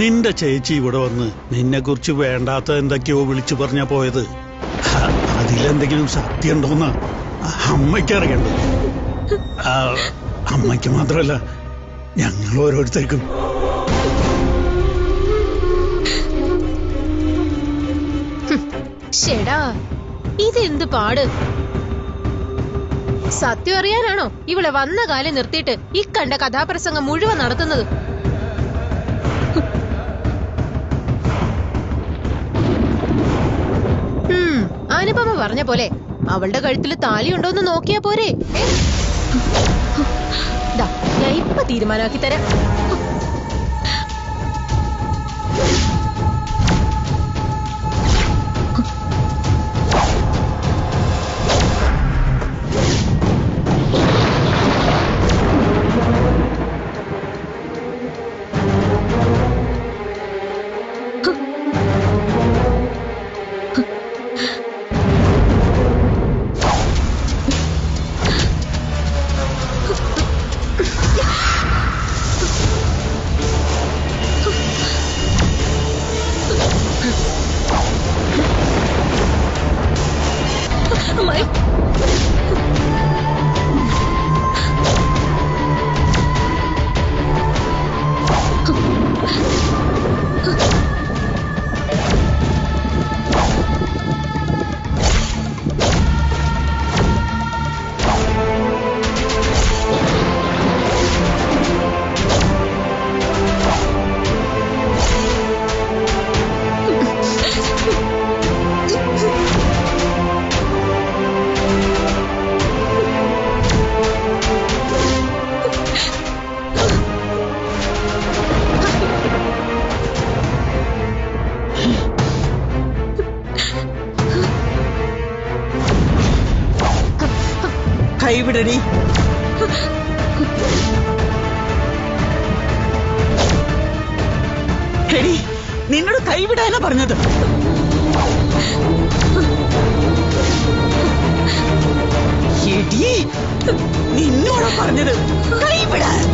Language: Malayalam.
നിന്റെ ചേച്ചി ഇവിടെ വന്ന് നിന്നെ കുറിച്ച് വേണ്ടാത്ത എന്തൊക്കെയോ വിളിച്ചു പറഞ്ഞാ പോയത്. അതിലെന്തെങ്കിലും സത്യം ഉണ്ടോന്ന് അമ്മയ്ക്ക് അറിയണ്ടത്. അമ്മയ്ക്ക് മാത്രമല്ല ഞങ്ങൾ ഓരോരുത്തർക്കും. ശേടാ, ഇതെന്ത് പാട്. സത്യം അറിയാനാണോ ഇവളെ വന്ന കാലം നിർത്തിയിട്ട് ഈ കണ്ട കഥാപ്രസംഗം മുഴുവൻ നടത്തുന്നത്? അനുപമ പറഞ്ഞ പോലെ അവളുടെ കഴുത്തിൽ താലിയുണ്ടോന്ന് നോക്കിയാ പോരെ? ഞാൻ ഇപ്പൊ തീരുമാനമാക്കി തരാം. കൈവിടടി. എടി, നിന്നോട് കൈവിടാനാ പറഞ്ഞത്. എടി, നിന്നോടാ പറഞ്ഞത് കൈവിടാൻ.